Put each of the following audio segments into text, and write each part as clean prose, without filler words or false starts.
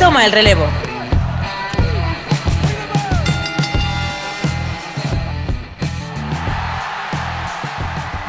toma el relevo.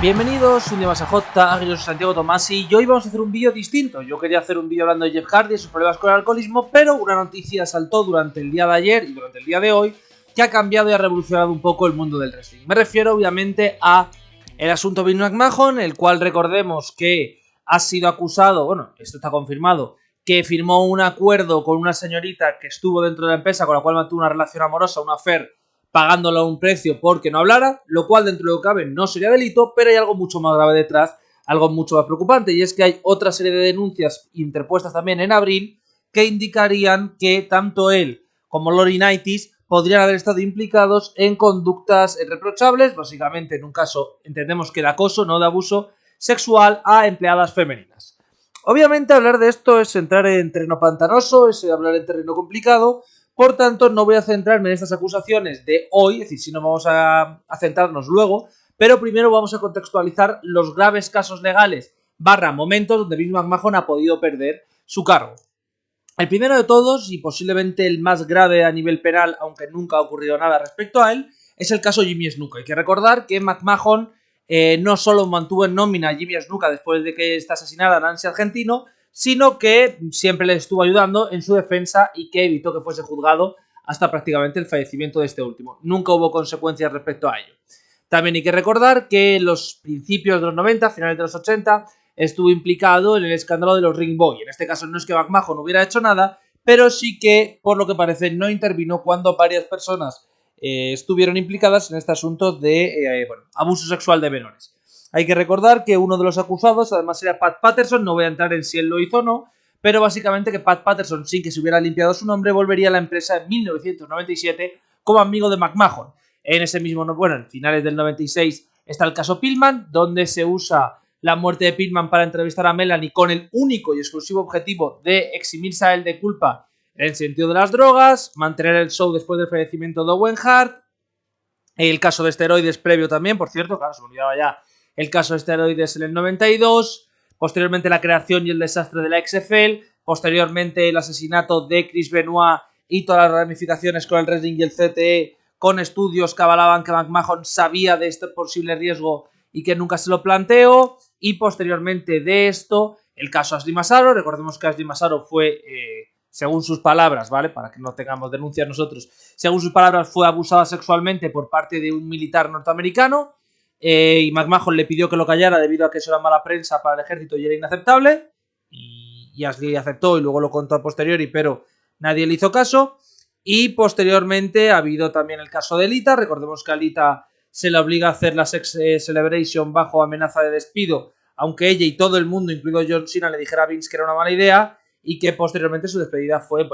Bienvenidos un día más a J, yo soy Santiago Tomasi y hoy vamos a hacer un vídeo distinto. Yo quería hacer un vídeo hablando de Jeff Hardy y sus problemas con el alcoholismo, pero una noticia saltó durante el día de ayer y durante el día de hoy que ha cambiado y ha revolucionado un poco el mundo del wrestling. Me refiero obviamente a el asunto Vince McMahon, el cual recordemos que ha sido acusado, bueno, esto está confirmado, que firmó un acuerdo con una señorita que estuvo dentro de la empresa con la cual mantuvo una relación amorosa, una affair, pagándole un precio porque no hablara, lo cual dentro de lo que cabe no sería delito, pero hay algo mucho más grave detrás, algo mucho más preocupante, y es que hay otra serie de denuncias interpuestas también en abril que indicarían que tanto él como Laurinaitis podrían haber estado implicados en conductas reprochables, básicamente en un caso entendemos que de acoso, no de abuso sexual a empleadas femeninas. Obviamente hablar de esto es entrar en terreno pantanoso, es hablar en terreno complicado. Por tanto, no voy a centrarme en estas acusaciones de hoy, es decir, si no vamos a centrarnos luego, pero primero vamos a contextualizar los graves casos legales / momentos donde Vince McMahon ha podido perder su cargo. El primero de todos, y posiblemente el más grave a nivel penal, aunque nunca ha ocurrido nada respecto a él, es el caso Jimmy Snuka. Hay que recordar que McMahon no solo mantuvo en nómina a Jimmy Snuka después de que esta asesinara Nancy Argentino, sino que siempre le estuvo ayudando en su defensa y que evitó que fuese juzgado hasta prácticamente el fallecimiento de este último. Nunca hubo consecuencias respecto a ello. También hay que recordar que en los principios de los 90, finales de los 80, estuvo implicado en el escándalo de los Ring Boy. En este caso no es que McMahon no hubiera hecho nada, pero sí que, por lo que parece, no intervino cuando varias personas estuvieron implicadas en este asunto de abuso sexual de menores. Hay que recordar que uno de los acusados además era Pat Patterson, no voy a entrar en si él lo hizo o no, pero básicamente que Pat Patterson, sin que se hubiera limpiado su nombre, volvería a la empresa en 1997 como amigo de McMahon. En ese mismo, en finales del 96 está el caso Pillman, donde se usa la muerte de Pillman para entrevistar a Melanie con el único y exclusivo objetivo de eximirse a él de culpa en el sentido de las drogas, mantener el show después del fallecimiento de Owen Hart, el caso de esteroides previo también, por cierto, claro, se me olvidaba ya el caso de esteroides en el 92, posteriormente la creación y el desastre de la XFL, posteriormente el asesinato de Chris Benoit y todas las ramificaciones con el wrestling y el CTE, con estudios que avalaban que McMahon sabía de este posible riesgo y que nunca se lo planteó, y posteriormente de esto, el caso Ashley Massaro. Recordemos que Ashley Massaro fue, según sus palabras, ¿vale? Para que no tengamos denuncias nosotros, según sus palabras fue abusada sexualmente por parte de un militar norteamericano, y McMahon le pidió que lo callara debido a que eso era mala prensa para el ejército y era inaceptable, y Ashley aceptó y luego lo contó a posteriori, pero nadie le hizo caso. Y posteriormente ha habido también el caso de Lita. Recordemos que a Lita se le obliga a hacer la Sex Celebration bajo amenaza de despido, aunque ella y todo el mundo, incluido John Cena, le dijera a Vince que era una mala idea, y que posteriormente su despedida fue,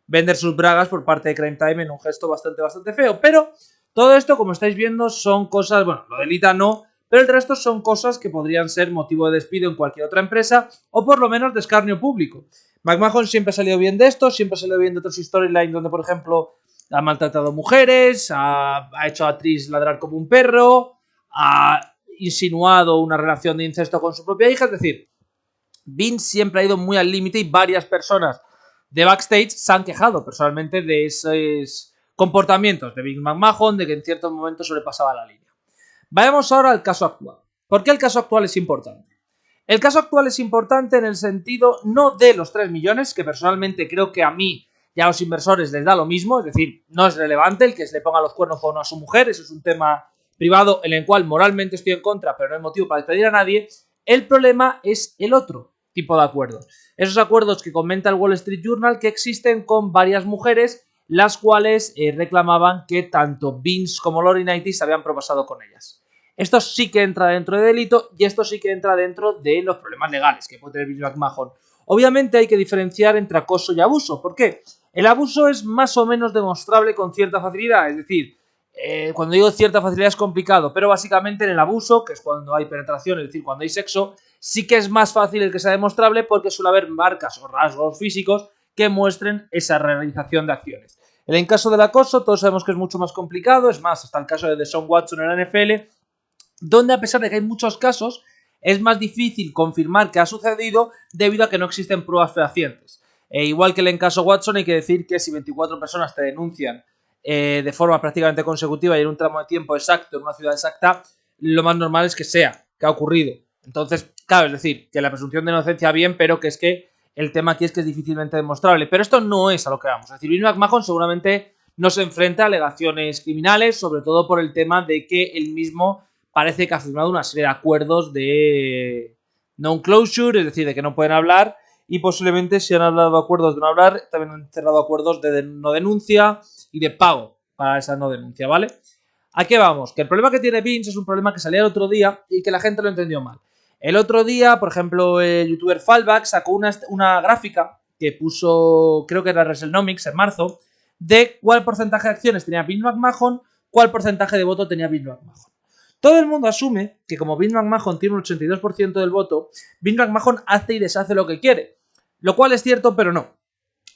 vender sus bragas por parte de Crime Time en un gesto bastante feo. Pero todo esto, como estáis viendo, son cosas, lo de Lita no, pero el resto son cosas que podrían ser motivo de despido en cualquier otra empresa, o por lo menos de escarnio público. McMahon siempre ha salido bien de esto, siempre ha salido bien de otros storylines donde, por ejemplo, ha maltratado mujeres, ha hecho a Trish ladrar como un perro, ha insinuado una relación de incesto con su propia hija. Es decir, Vince siempre ha ido muy al límite y varias personas de backstage se han quejado personalmente de esos comportamientos de Vince McMahon, de que en ciertos momentos sobrepasaba la línea. Vayamos ahora al caso actual. ¿Por qué el caso actual es importante? El caso actual es importante en el sentido no de los 3 millones, que personalmente creo que a mí y a los inversores les da lo mismo, es decir, no es relevante el que se le ponga los cuernos o no a su mujer, eso es un tema privado en el cual moralmente estoy en contra, pero no hay motivo para despedir a nadie. El problema es el otro tipo de acuerdos. Esos acuerdos que comenta el Wall Street Journal que existen con varias mujeres, las cuales reclamaban que tanto Vince como Laurinaitis se habían propasado con ellas. Esto sí que entra dentro de delito y esto sí que entra dentro de los problemas legales que puede tener Vince McMahon. Obviamente hay que diferenciar entre acoso y abuso. ¿Por qué? El abuso es más o menos demostrable con cierta facilidad, es decir, cuando digo cierta facilidad es complicado, pero básicamente en el abuso, que es cuando hay penetración, es decir, cuando hay sexo, sí que es más fácil el que sea demostrable porque suele haber marcas o rasgos físicos que muestren esa realización de acciones. En el caso del acoso, todos sabemos que es mucho más complicado, es más, hasta el caso de Deshaun Watson en la NFL, donde a pesar de que hay muchos casos, es más difícil confirmar que ha sucedido debido a que no existen pruebas fehacientes. Igual que en caso Watson, hay que decir que si 24 personas te denuncian de forma prácticamente consecutiva y en un tramo de tiempo exacto, en una ciudad exacta, lo más normal es que ha ocurrido. Entonces, claro, es decir, que la presunción de inocencia bien, pero que es que el tema aquí es que es difícilmente demostrable. Pero esto no es a lo que vamos. Es decir, Vince McMahon seguramente no se enfrenta a alegaciones criminales, sobre todo por el tema de que él mismo parece que ha firmado una serie de acuerdos de non-closure, es decir, de que no pueden hablar, y posiblemente si han hablado acuerdos de no hablar, también han cerrado acuerdos de no denuncia y de pago para esa no denuncia, ¿vale? ¿A qué vamos? Que el problema que tiene Vince es un problema que salía el otro día y que la gente lo entendió mal. El otro día, por ejemplo, el youtuber Fallback sacó una gráfica que puso, creo que era WrestleNomics en marzo, de cuál porcentaje de acciones tenía Vince McMahon, cuál porcentaje de voto tenía Vince McMahon. Todo el mundo asume que como Vince McMahon tiene un 82% del voto, Vince McMahon hace y deshace lo que quiere. Lo cual es cierto, pero no.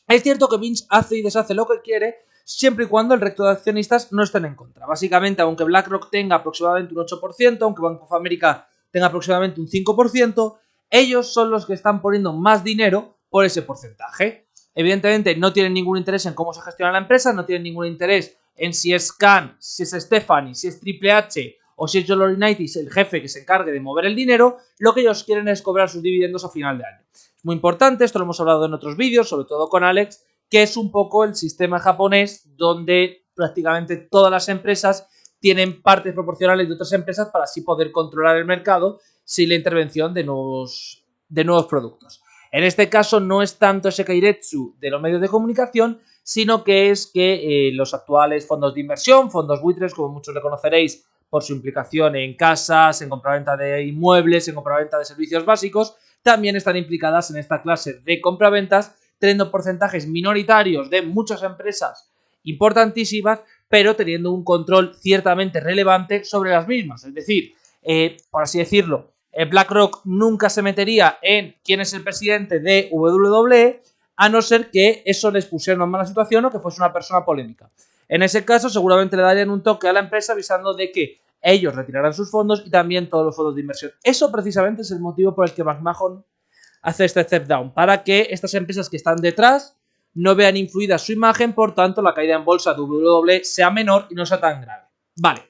Es cierto que Vince hace y deshace lo que quiere siempre y cuando el resto de accionistas no estén en contra. Básicamente, aunque BlackRock tenga aproximadamente un 8%, aunque Bank of America tenga aproximadamente un 5%, ellos son los que están poniendo más dinero por ese porcentaje. Evidentemente, no tienen ningún interés en cómo se gestiona la empresa, no tienen ningún interés en si es Khan, si es Stephanie, si es Triple H o si es John Laurinaitis el jefe que se encargue de mover el dinero. Lo que ellos quieren es cobrar sus dividendos a final de año. Es muy importante, esto lo hemos hablado en otros vídeos, sobre todo con Alex, que es un poco el sistema japonés donde prácticamente todas las empresas tienen partes proporcionales de otras empresas para así poder controlar el mercado sin la intervención de nuevos productos. En este caso no es tanto ese keiretsu de los medios de comunicación, sino que es que los actuales fondos de inversión, fondos buitres, como muchos le conoceréis por su implicación en casas, en compraventa de inmuebles, en compraventa de servicios básicos, también están implicadas en esta clase de compraventas, teniendo porcentajes minoritarios de muchas empresas importantísimas, pero teniendo un control ciertamente relevante sobre las mismas. Es decir, por así decirlo, BlackRock nunca se metería en quién es el presidente de WWE, a no ser que eso les pusiera en una mala situación o que fuese una persona polémica. En ese caso, seguramente le darían un toque a la empresa avisando de que ellos retirarán sus fondos y también todos los fondos de inversión. Eso precisamente es el motivo por el que McMahon hace este step down, para que estas empresas que están detrás no vean influida su imagen, por tanto la caída en bolsa de WWE sea menor y no sea tan grave. Vale,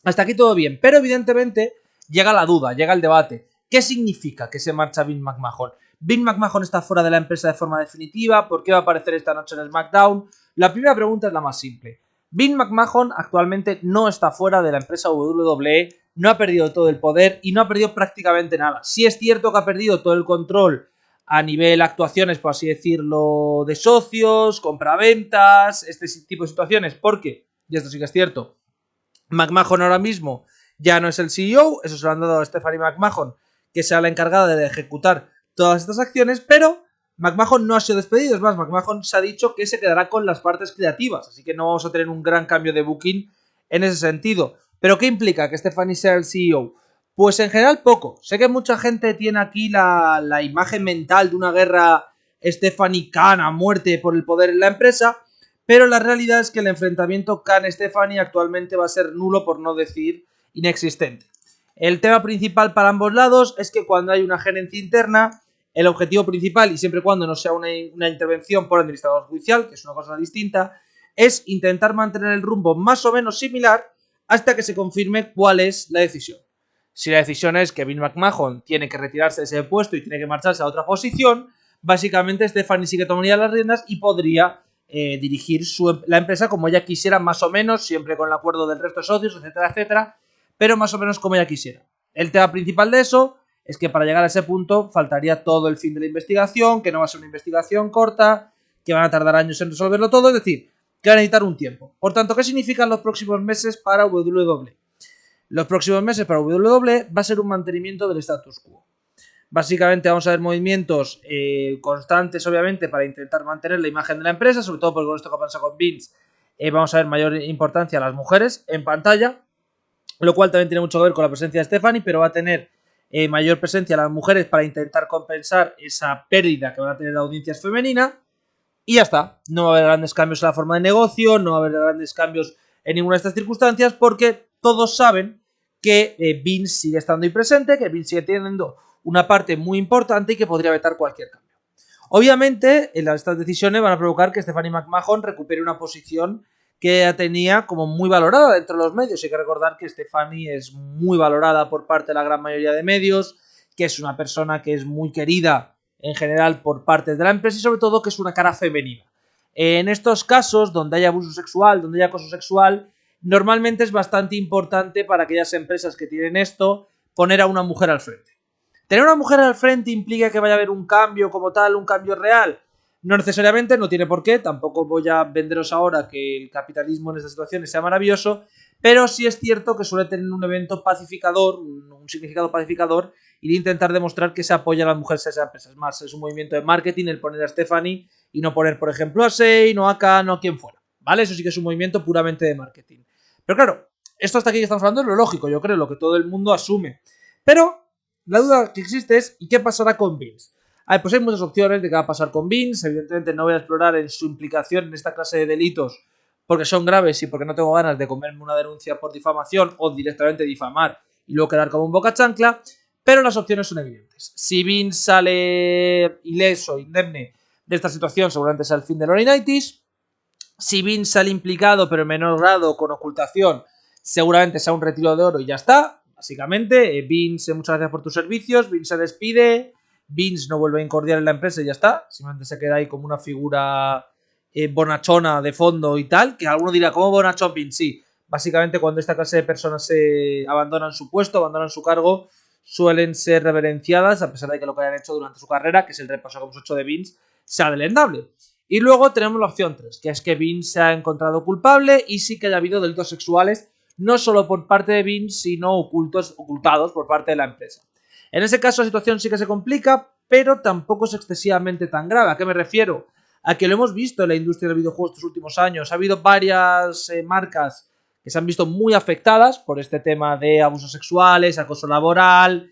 hasta aquí todo bien, pero evidentemente llega la duda, llega el debate. ¿Qué significa que se marcha Vince McMahon? ¿Vince McMahon está fuera de la empresa de forma definitiva? ¿Por qué va a aparecer esta noche en el SmackDown? La primera pregunta es la más simple. Vince McMahon actualmente no está fuera de la empresa WWE, no ha perdido todo el poder y no ha perdido prácticamente nada. Sí es cierto que ha perdido todo el control a nivel actuaciones, por así decirlo, de socios, compraventas, este tipo de situaciones, porque, y esto sí que es cierto, McMahon ahora mismo ya no es el CEO, eso se lo han dado a Stephanie McMahon, que sea la encargada de ejecutar todas estas acciones, pero McMahon no ha sido despedido, es más, McMahon se ha dicho que se quedará con las partes creativas, así que no vamos a tener un gran cambio de booking en ese sentido. ¿Pero qué implica que Stephanie sea el CEO? Pues en general poco. Sé que mucha gente tiene aquí la imagen mental de una guerra Stephanie Khan a muerte por el poder en la empresa, pero la realidad es que el enfrentamiento Khan-Stephanie actualmente va a ser nulo, por no decir inexistente. El tema principal para ambos lados es que cuando hay una gerencia interna, el objetivo principal, y siempre y cuando no sea una intervención por administrador judicial, que es una cosa distinta, es intentar mantener el rumbo más o menos similar hasta que se confirme cuál es la decisión. Si la decisión es que Vince McMahon tiene que retirarse de ese puesto y tiene que marcharse a otra posición, básicamente Stephanie sí que tomaría las riendas y podría dirigir la empresa como ella quisiera, más o menos, siempre con el acuerdo del resto de socios, etcétera, etcétera, pero más o menos como ella quisiera. El tema principal de eso es que para llegar a ese punto faltaría todo el fin de la investigación, que no va a ser una investigación corta, que van a tardar años en resolverlo todo, es decir, que van a necesitar un tiempo. Por tanto, ¿qué significan los próximos meses para WWE? Los próximos meses para WWE va a ser un mantenimiento del status quo. Básicamente vamos a ver movimientos constantes, obviamente, para intentar mantener la imagen de la empresa, sobre todo porque con esto que pasa con Vince, vamos a ver mayor importancia a las mujeres en pantalla, lo cual también tiene mucho que ver con la presencia de Stephanie, pero va a tener mayor presencia a las mujeres para intentar compensar esa pérdida que van a tener de audiencias femeninas, y ya está. No va a haber grandes cambios en la forma de negocio, no va a haber grandes cambios en ninguna de estas circunstancias, porque todos saben que Vince sigue estando ahí presente, que Vince sigue teniendo una parte muy importante y que podría vetar cualquier cambio. Obviamente, estas decisiones van a provocar que Stephanie McMahon recupere una posición que ya tenía como muy valorada dentro de los medios. Hay que recordar que Stephanie es muy valorada por parte de la gran mayoría de medios, que es una persona que es muy querida en general por parte de la empresa y sobre todo que es una cara femenina. En estos casos, donde hay abuso sexual, donde hay acoso sexual, normalmente es bastante importante para aquellas empresas que tienen esto poner a una mujer al frente. ¿Tener una mujer al frente implica que vaya a haber un cambio como tal, un cambio real? No necesariamente, no tiene por qué, tampoco voy a venderos ahora que el capitalismo en estas situaciones sea maravilloso, pero sí es cierto que suele tener un evento pacificador, un significado pacificador, y de intentar demostrar que se apoya a las mujeres en esa empresa. Es más, es un movimiento de marketing el poner a Stephanie y no poner, por ejemplo, a Shane o a Khan o a quien fuera, ¿vale? Eso sí que es un movimiento puramente de marketing. Pero claro, esto hasta aquí que estamos hablando es lo lógico, yo creo, lo que todo el mundo asume. Pero la duda que existe es ¿y qué pasará con Vince? Pues hay muchas opciones de qué va a pasar con Vince. Evidentemente no voy a explorar en su implicación en esta clase de delitos porque son graves y porque no tengo ganas de comerme una denuncia por difamación o directamente difamar y luego quedar como un boca chancla, pero las opciones son evidentes. Si Vince sale ileso, indemne de esta situación, seguramente sea el fin de Laurinaitis. Si Vince sale implicado pero en menor grado con ocultación, seguramente sea un retiro de oro y ya está. Básicamente, Vince, muchas gracias por tus servicios, Vince se despide, Vince no vuelve a incordiar en la empresa y ya está. Simplemente se queda ahí como una figura bonachona de fondo y tal, que alguno dirá, ¿cómo bonachón Vince? Sí, básicamente cuando esta clase de personas se abandonan su puesto, abandonan su cargo, suelen ser reverenciadas a pesar de que lo que hayan hecho durante su carrera, que es el repaso que hemos hecho de Vince, sea delendable. Y luego tenemos la opción 3, que es que Vince se ha encontrado culpable y sí que haya habido delitos sexuales, no solo por parte de Vince, sino ocultados por parte de la empresa. En ese caso la situación sí que se complica, pero tampoco es excesivamente tan grave. ¿A qué me refiero? A que lo hemos visto en la industria del videojuego estos últimos años. Ha habido varias marcas que se han visto muy afectadas por este tema de abusos sexuales, acoso laboral,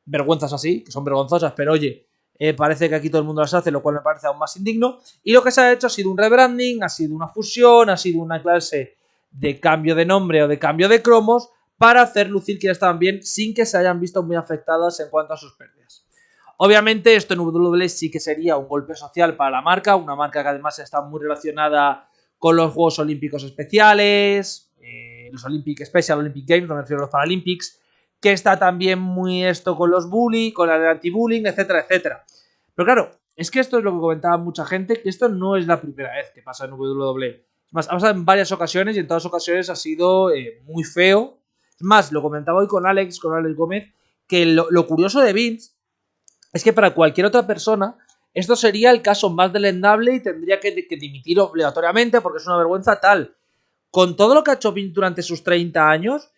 vergüenzas así, que son vergonzosas, pero oye, parece que aquí todo el mundo las hace, lo cual me parece aún más indigno. Y lo que se ha hecho ha sido un rebranding, ha sido una fusión, ha sido una clase de cambio de nombre o de cambio de cromos para hacer lucir que ya estaban bien sin que se hayan visto muy afectadas en cuanto a sus pérdidas. Obviamente esto en WWE sí que sería un golpe social para la marca, una marca que además está muy relacionada con los Juegos Olímpicos Especiales, los Olympic Special Olympic Games, no me refiero a los Paralympics, que está también muy esto con los bullying, con el anti-bullying, etcétera, etcétera. Pero claro, es que esto es lo que comentaba mucha gente, que esto no es la primera vez que pasa en WWE. Es más, ha pasado en varias ocasiones y en todas ocasiones ha sido muy feo. Es más, lo comentaba hoy con Alex Gómez, que lo curioso de Vince es que para cualquier otra persona esto sería el caso más delendable y tendría que dimitir obligatoriamente porque es una vergüenza tal. Con todo lo que ha hecho Vince durante sus 30 años,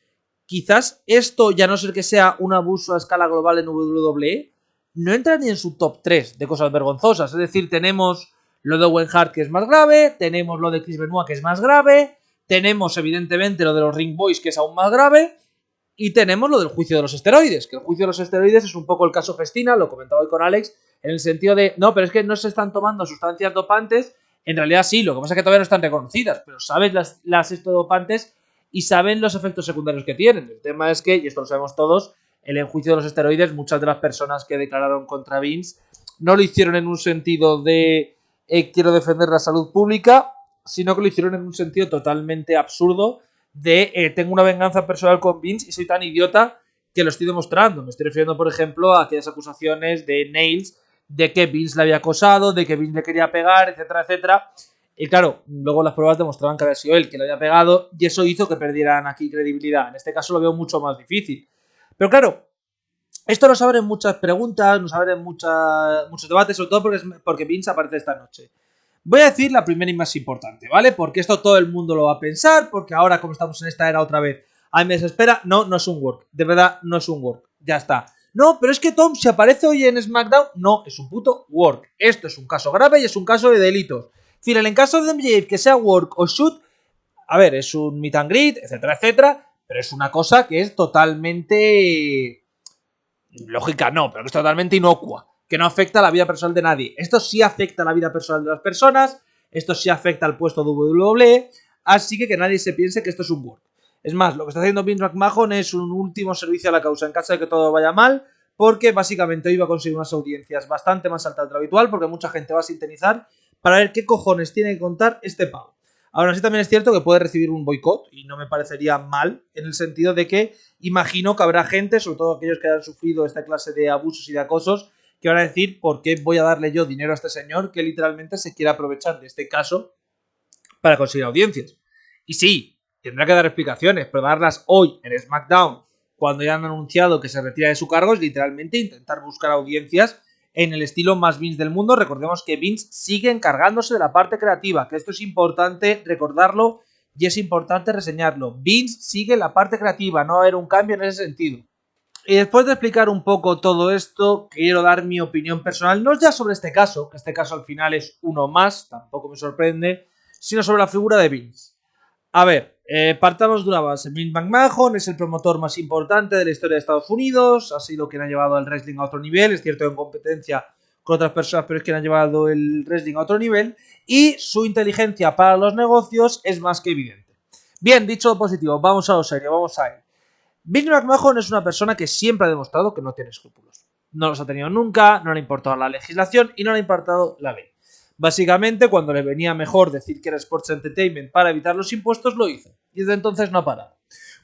quizás esto, ya no ser que sea un abuso a escala global en WWE, no entra ni en su top 3 de cosas vergonzosas. Es decir, tenemos lo de Owen Hart, que es más grave, tenemos lo de Chris Benoit, que es más grave, tenemos evidentemente lo de los Ring Boys, que es aún más grave, y tenemos lo del juicio de los esteroides, que el juicio de los esteroides es un poco el caso Festina, lo comentaba hoy con Alex, en el sentido de, no, pero es que no se están tomando sustancias dopantes, en realidad sí, lo que pasa es que todavía no están reconocidas, pero sabes las dopantes y saben los efectos secundarios que tienen. El tema es que, y esto lo sabemos todos, en el juicio de los esteroides, muchas de las personas que declararon contra Vince no lo hicieron en un sentido de quiero defender la salud pública, sino que lo hicieron en un sentido totalmente absurdo de tengo una venganza personal con Vince y soy tan idiota que lo estoy demostrando. Me estoy refiriendo, por ejemplo, a aquellas acusaciones de Nails de que Vince le había acosado, de que Vince le quería pegar, etcétera, etcétera. Y claro, luego las pruebas demostraban que había sido él que le había pegado y eso hizo que perdieran aquí credibilidad. En este caso lo veo mucho más difícil. Pero claro, esto nos abre muchas preguntas, nos abre muchos debates, sobre todo porque Vince aparece esta noche. Voy a decir la primera y más importante, ¿vale? Porque esto todo el mundo lo va a pensar, porque ahora como estamos en esta era otra vez, a mí me desespera, no es un work, de verdad no es un work, ya está. No, pero es que Tom, si aparece hoy en SmackDown, no, es un puto work. Esto es un caso grave y es un caso de delitos. Es decir, en el caso de MJF, que sea work o shoot, a ver, es un meet and greet, etcétera, etcétera, pero es una cosa que es totalmente lógica, no, pero que es totalmente inocua, que no afecta a la vida personal de nadie. Esto sí afecta a la vida personal de las personas, esto sí afecta al puesto de WWE, así que nadie se piense que esto es un work. Es más, lo que está haciendo Vince McMahon es un último servicio a la causa. En caso de que todo vaya mal, porque básicamente hoy va a conseguir unas audiencias bastante más altas de lo habitual, porque mucha gente va a sintonizar para ver qué cojones tiene que contar este pavo. Ahora sí también es cierto que puede recibir un boicot y no me parecería mal, en el sentido de que imagino que habrá gente, sobre todo aquellos que hayan sufrido esta clase de abusos y de acosos, que van a decir por qué voy a darle yo dinero a este señor que literalmente se quiere aprovechar de este caso para conseguir audiencias. Y sí, tendrá que dar explicaciones, pero darlas hoy en SmackDown, cuando ya han anunciado que se retira de su cargo, es literalmente intentar buscar audiencias en el estilo más Vince del mundo. Recordemos que Vince sigue encargándose de la parte creativa, que esto es importante recordarlo y es importante reseñarlo. Vince sigue la parte creativa, no va a haber un cambio en ese sentido. Y después de explicar un poco todo esto, quiero dar mi opinión personal, no ya sobre este caso, que este caso al final es uno más, tampoco me sorprende, sino sobre la figura de Vince. A ver, partamos de una base. Vince McMahon es el promotor más importante de la historia de Estados Unidos, ha sido quien ha llevado el wrestling a otro nivel, es cierto en competencia con otras personas, pero es quien ha llevado el wrestling a otro nivel, y su inteligencia para los negocios es más que evidente. Bien, dicho lo positivo, vamos a lo serio, vamos a él. Vince McMahon es una persona que siempre ha demostrado que no tiene escrúpulos. No los ha tenido nunca, no le ha importado la legislación y no le ha importado la ley. Básicamente, cuando le venía mejor decir que era Sports Entertainment para evitar los impuestos, lo hizo. Y desde entonces no ha parado.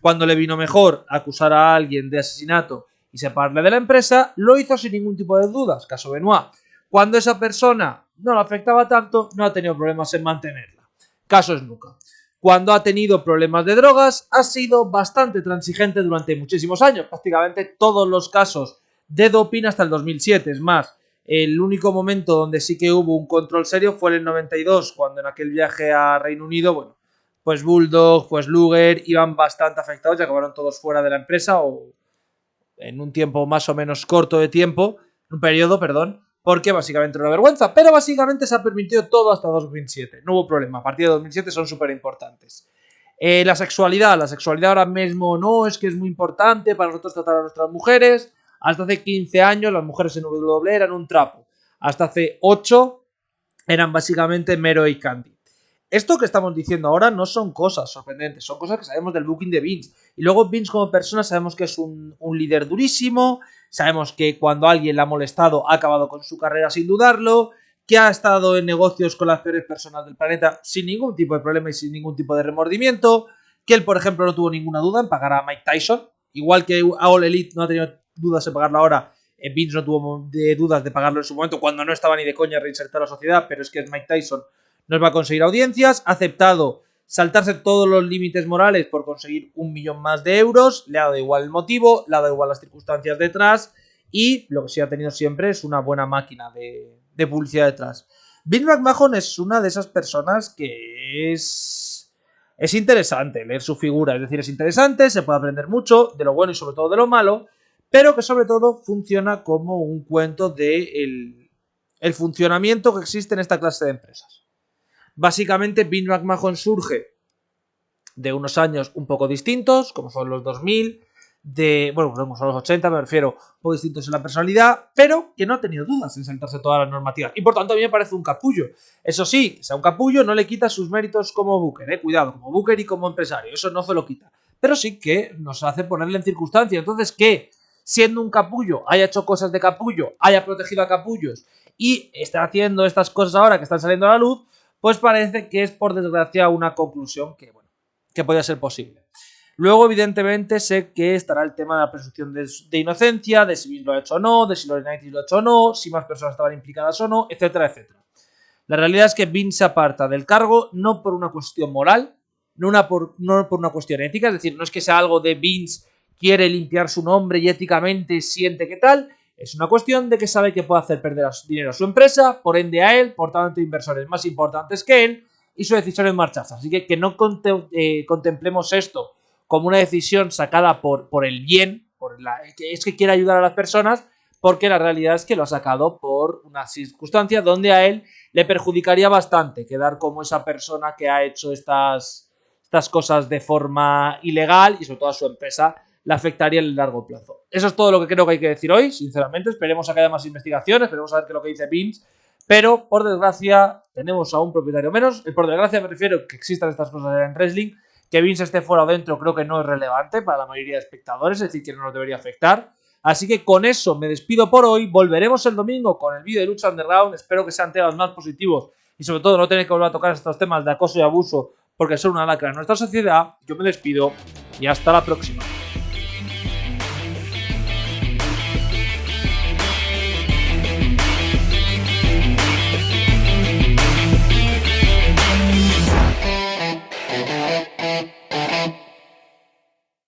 Cuando le vino mejor acusar a alguien de asesinato y separarle de la empresa, lo hizo sin ningún tipo de dudas, caso Benoit. Cuando esa persona no le afectaba tanto, no ha tenido problemas en mantenerla. Caso Snuka. Cuando ha tenido problemas de drogas, ha sido bastante transigente durante muchísimos años. Prácticamente todos los casos de doping hasta el 2007. Es más, el único momento donde sí que hubo un control serio fue en el 92, cuando en aquel viaje a Reino Unido, bueno, pues Bulldog, pues Luger iban bastante afectados y acabaron todos fuera de la empresa o en un tiempo más o menos corto de tiempo, un periodo, perdón, porque básicamente era una vergüenza, pero básicamente se ha permitido todo hasta 2007, no hubo problema, a partir de 2007 son súper importantes. La sexualidad ahora mismo no, es que es muy importante para nosotros tratar a nuestras mujeres. Hasta hace 15 años las mujeres en WWE eran un trapo, hasta hace 8 eran básicamente mero y candy. Esto que estamos diciendo ahora no son cosas sorprendentes, son cosas que sabemos del booking de Vince. Y luego Vince como persona sabemos que es un líder durísimo, sabemos que cuando alguien le ha molestado ha acabado con su carrera sin dudarlo, que ha estado en negocios con las peores personas del planeta sin ningún tipo de problema y sin ningún tipo de remordimiento, que él, por ejemplo, no tuvo ninguna duda en pagar a Mike Tyson, igual que a All Elite no ha tenido dudas en pagarlo ahora, Vince no tuvo dudas de pagarlo en su momento cuando no estaba ni de coña reinsertar a la sociedad, pero es que es Mike Tyson, nos va a conseguir audiencias, ha aceptado saltarse todos los límites morales por conseguir 1 millón más de euros, le ha dado igual el motivo, le ha dado igual las circunstancias detrás y lo que sí ha tenido siempre es una buena máquina de publicidad detrás. Vince McMahon es una de esas personas que es interesante leer su figura, es decir, es interesante, se puede aprender mucho de lo bueno y sobre todo de lo malo, pero que sobre todo funciona como un cuento de el funcionamiento que existe en esta clase de empresas. Básicamente, Vince McMahon surge de unos años un poco distintos, como son los 2000, como son los 80, me refiero, un poco distintos en la personalidad, pero que no ha tenido dudas en saltarse todas las normativas. Y por tanto, a mí me parece un capullo. Eso sí, que sea un capullo no le quita sus méritos como booker, cuidado, como booker y como empresario, eso no se lo quita. Pero sí que nos hace ponerle en circunstancia. Entonces, que siendo un capullo, haya hecho cosas de capullo, haya protegido a capullos y está haciendo estas cosas ahora que están saliendo a la luz, pues parece que es, por desgracia, una conclusión que, bueno, que podría ser posible. Luego, evidentemente, sé que estará el tema de la presunción de inocencia, de si Vince lo ha hecho o no, de si los United lo ha hecho o no, si más personas estaban implicadas o no, etcétera, etcétera. La realidad es que Vince se aparta del cargo no por una cuestión moral, no por una cuestión ética, es decir, no es que sea algo de Vince quiere limpiar su nombre y éticamente siente que tal. Es una cuestión de que sabe que puede hacer perder dinero a su empresa, por ende a él, por tanto inversores más importantes que él, y su decisión es marcharse. Así que no contemplemos esto como una decisión sacada por el bien, que es que quiere ayudar a las personas, porque la realidad es que lo ha sacado por una circunstancia donde a él le perjudicaría bastante quedar como esa persona que ha hecho estas cosas de forma ilegal y sobre todo a su empresa le afectaría en el largo plazo. Eso es todo lo que creo que hay que decir hoy, sinceramente. Esperemos a que haya más investigaciones, esperemos a ver qué es lo que dice Vince, pero por desgracia tenemos a un propietario menos. Por desgracia me refiero a que existan estas cosas en wrestling. Que Vince esté fuera o dentro creo que no es relevante para la mayoría de espectadores, es decir, que no nos debería afectar. Así que con eso me despido por hoy. Volveremos el domingo con el vídeo de Lucha Underground. Espero que sean temas más positivos y sobre todo no tener que volver a tocar estos temas de acoso y abuso porque son una lacra en nuestra sociedad. Yo me despido y hasta la próxima.